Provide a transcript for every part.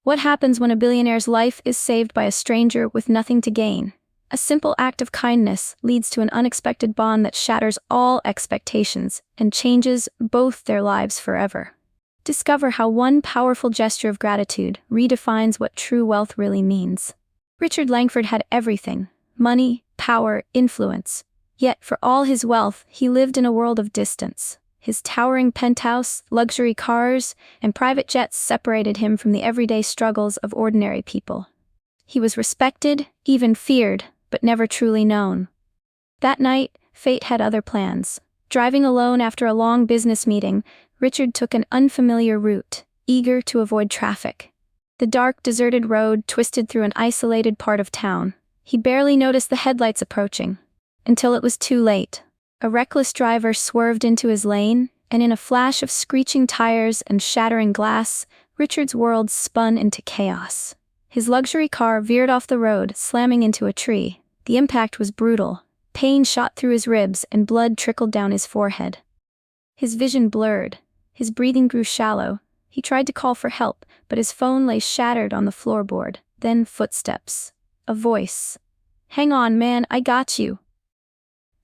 What happens when a billionaire's life is saved by a stranger with nothing to gain? A simple act of kindness leads to an unexpected bond that shatters all expectations and changes both their lives forever. Discover how one powerful gesture of gratitude redefines what true wealth really means. Richard Langford had everything: money, power, influence. Yet, for all his wealth, he lived in a world of distance. His towering penthouse, luxury cars, and private jets separated him from the everyday struggles of ordinary people. He was respected, even feared, but never truly known. That night, fate had other plans. Driving alone after a long business meeting, Richard took an unfamiliar route, eager to avoid traffic. The dark, deserted road twisted through an isolated part of town. He barely noticed the headlights approaching, until it was too late. A reckless driver swerved into his lane, and in a flash of screeching tires and shattering glass, Richard's world spun into chaos. His luxury car veered off the road, slamming into a tree. The impact was brutal. Pain shot through his ribs and blood trickled down his forehead. His vision blurred. His breathing grew shallow. He tried to call for help, but his phone lay shattered on the floorboard. Then footsteps. A voice. "Hang on, man, I got you."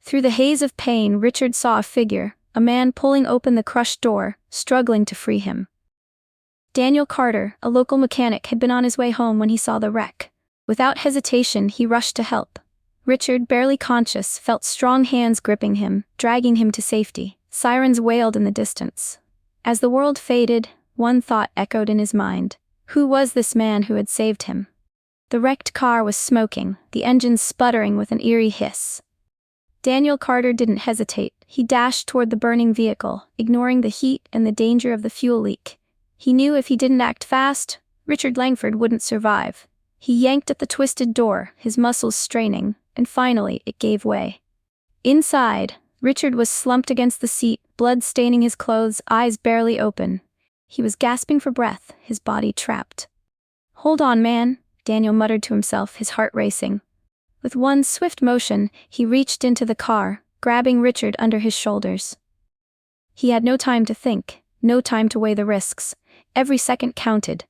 Through the haze of pain, Richard saw a figure, a man pulling open the crushed door, struggling to free him. Daniel Carter, a local mechanic, had been on his way home when he saw the wreck. Without hesitation, he rushed to help. Richard, barely conscious, felt strong hands gripping him, dragging him to safety. Sirens wailed in the distance. As the world faded, one thought echoed in his mind. Who was this man who had saved him? The wrecked car was smoking, the engine sputtering with an eerie hiss. Daniel Carter didn't hesitate. He dashed toward the burning vehicle, ignoring the heat and the danger of the fuel leak. He knew if he didn't act fast, Richard Langford wouldn't survive. He yanked at the twisted door, his muscles straining, and finally it gave way. Inside, Richard was slumped against the seat, blood staining his clothes, eyes barely open. He was gasping for breath, his body trapped. "Hold on, man," Daniel muttered to himself, his heart racing. With one swift motion, he reached into the car, grabbing Richard under his shoulders. He had no time to think, no time to weigh the risks. Every second counted.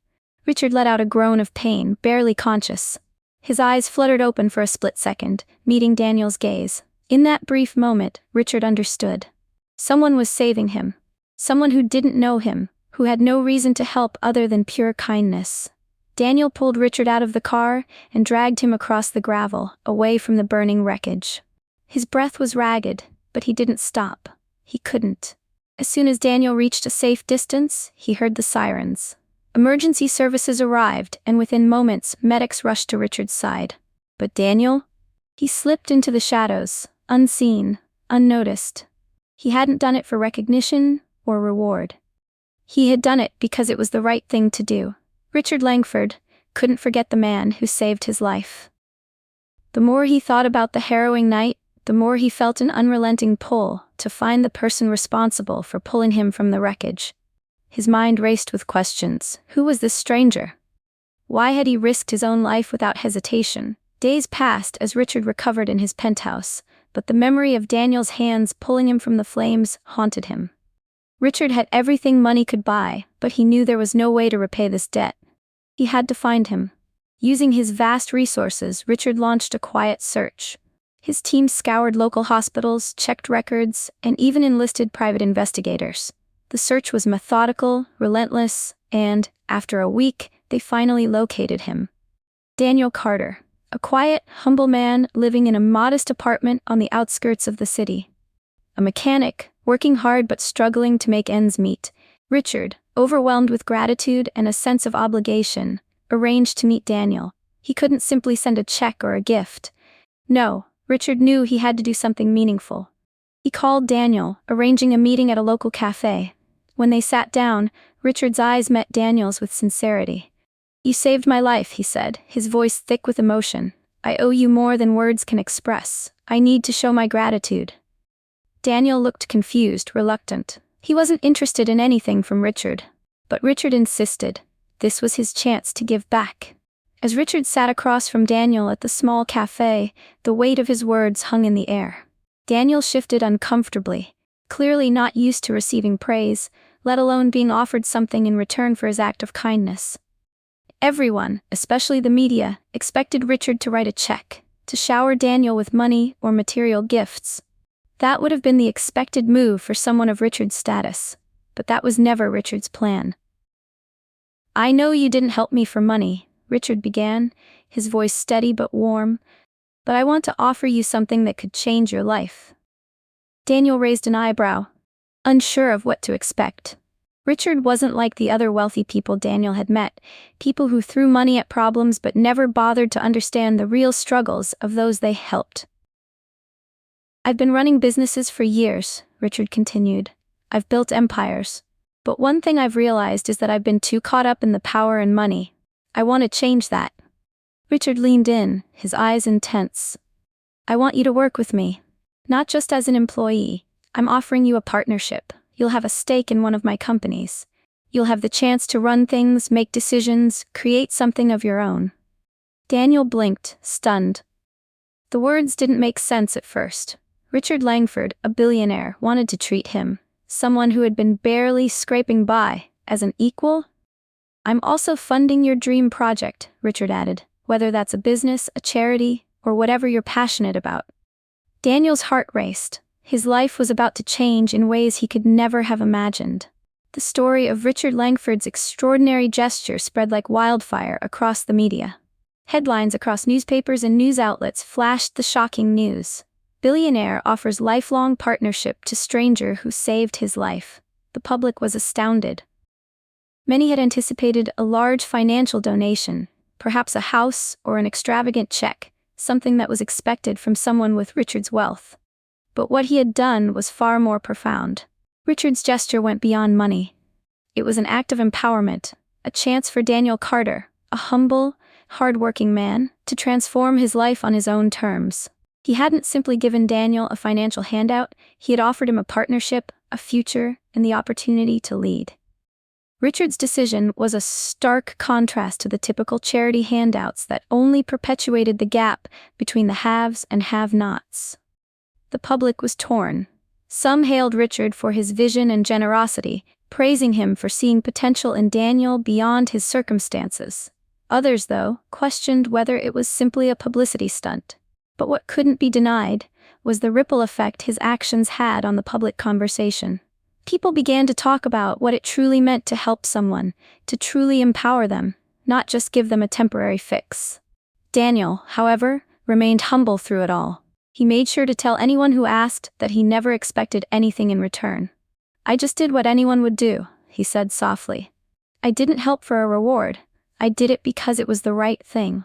Richard let out a groan of pain, barely conscious. His eyes fluttered open for a split second, meeting Daniel's gaze. In that brief moment, Richard understood. Someone was saving him. Someone who didn't know him, who had no reason to help other than pure kindness. Daniel pulled Richard out of the car and dragged him across the gravel, away from the burning wreckage. His breath was ragged, but he didn't stop. He couldn't. As soon as Daniel reached a safe distance, he heard the sirens. Emergency services arrived, and within moments, medics rushed to Richard's side. But Daniel? He slipped into the shadows, unseen, unnoticed. He hadn't done it for recognition or reward. He had done it because it was the right thing to do. Richard Langford couldn't forget the man who saved his life. The more he thought about the harrowing night, the more he felt an unrelenting pull to find the person responsible for pulling him from the wreckage. His mind raced with questions. Who was this stranger? Why had he risked his own life without hesitation? Days passed as Richard recovered in his penthouse, but the memory of Daniel's hands pulling him from the flames haunted him. Richard had everything money could buy, but he knew there was no way to repay this debt. He had to find him. Using his vast resources, Richard launched a quiet search. His team scoured local hospitals, checked records, and even enlisted private investigators. The search was methodical, relentless, and, after a week, they finally located him. Daniel Carter, a quiet, humble man living in a modest apartment on the outskirts of the city. A mechanic, working hard but struggling to make ends meet. Richard, overwhelmed with gratitude and a sense of obligation, arranged to meet Daniel. He couldn't simply send a check or a gift. No, Richard knew he had to do something meaningful. He called Daniel, arranging a meeting at a local cafe. When they sat down, Richard's eyes met Daniel's with sincerity. "You saved my life," he said, his voice thick with emotion. "I owe you more than words can express. I need to show my gratitude." Daniel looked confused, reluctant. He wasn't interested in anything from Richard. But Richard insisted. This was his chance to give back. As Richard sat across from Daniel at the small cafe, the weight of his words hung in the air. Daniel shifted uncomfortably, clearly not used to receiving praise, let alone being offered something in return for his act of kindness. Everyone, especially the media, expected Richard to write a check, to shower Daniel with money or material gifts. That would have been the expected move for someone of Richard's status, but that was never Richard's plan. "I know you didn't help me for money," Richard began, his voice steady but warm, "but I want to offer you something that could change your life." Daniel raised an eyebrow, unsure of what to expect. Richard wasn't like the other wealthy people Daniel had met, people who threw money at problems but never bothered to understand the real struggles of those they helped. "I've been running businesses for years," Richard continued. "I've built empires. But one thing I've realized is that I've been too caught up in the power and money. I want to change that." Richard leaned in, his eyes intense. "I want you to work with me. Not just as an employee. I'm offering you a partnership. You'll have a stake in one of my companies. You'll have the chance to run things, make decisions, create something of your own." Daniel blinked, stunned. The words didn't make sense at first. Richard Langford, a billionaire, wanted to treat him, someone who had been barely scraping by, as an equal? "I'm also funding your dream project," Richard added, "whether that's a business, a charity, or whatever you're passionate about." Daniel's heart raced. His life was about to change in ways he could never have imagined. The story of Richard Langford's extraordinary gesture spread like wildfire across the media. Headlines across newspapers and news outlets flashed the shocking news. "Billionaire offers lifelong partnership to stranger who saved his life." The public was astounded. Many had anticipated a large financial donation, perhaps a house or an extravagant check, something that was expected from someone with Richard's wealth. But what he had done was far more profound. Richard's gesture went beyond money. It was an act of empowerment, a chance for Daniel Carter, a humble, hard-working man, to transform his life on his own terms. He hadn't simply given Daniel a financial handout, he had offered him a partnership, a future, and the opportunity to lead. Richard's decision was a stark contrast to the typical charity handouts that only perpetuated the gap between the haves and have-nots. The public was torn. Some hailed Richard for his vision and generosity, praising him for seeing potential in Daniel beyond his circumstances. Others, though, questioned whether it was simply a publicity stunt. But what couldn't be denied was the ripple effect his actions had on the public conversation. People began to talk about what it truly meant to help someone, to truly empower them, not just give them a temporary fix. Daniel, however, remained humble through it all. He made sure to tell anyone who asked that he never expected anything in return. "I just did what anyone would do," he said softly. "I didn't help for a reward. I did it because it was the right thing."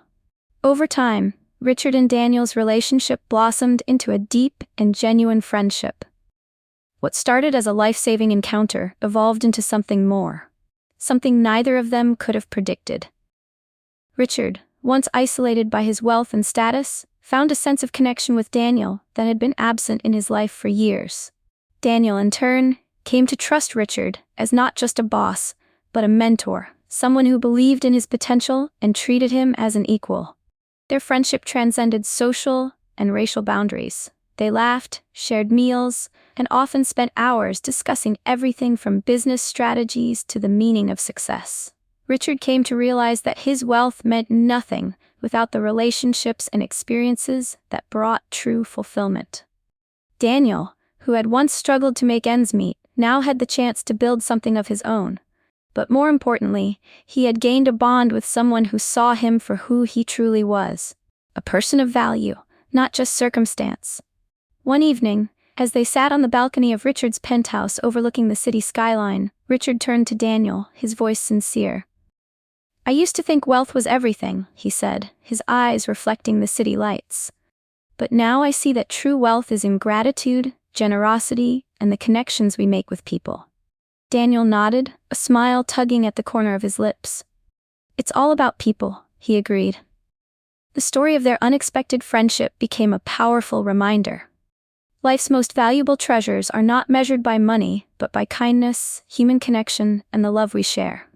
Over time, Richard and Daniel's relationship blossomed into a deep and genuine friendship. What started as a life-saving encounter evolved into something more. Something neither of them could have predicted. Richard, once isolated by his wealth and status, found a sense of connection with Daniel that had been absent in his life for years. Daniel, in turn, came to trust Richard as not just a boss, but a mentor, someone who believed in his potential and treated him as an equal. Their friendship transcended social and racial boundaries. They laughed, shared meals, and often spent hours discussing everything from business strategies to the meaning of success. Richard came to realize that his wealth meant nothing without the relationships and experiences that brought true fulfillment. Daniel, who had once struggled to make ends meet, now had the chance to build something of his own. But more importantly, he had gained a bond with someone who saw him for who he truly was, a person of value, not just circumstance. One evening, as they sat on the balcony of Richard's penthouse overlooking the city skyline, Richard turned to Daniel, his voice sincere. "I used to think wealth was everything," he said, his eyes reflecting the city lights. "But now I see that true wealth is in gratitude, generosity, and the connections we make with people." Daniel nodded, a smile tugging at the corner of his lips. "It's all about people," he agreed. The story of their unexpected friendship became a powerful reminder. Life's most valuable treasures are not measured by money, but by kindness, human connection, and the love we share.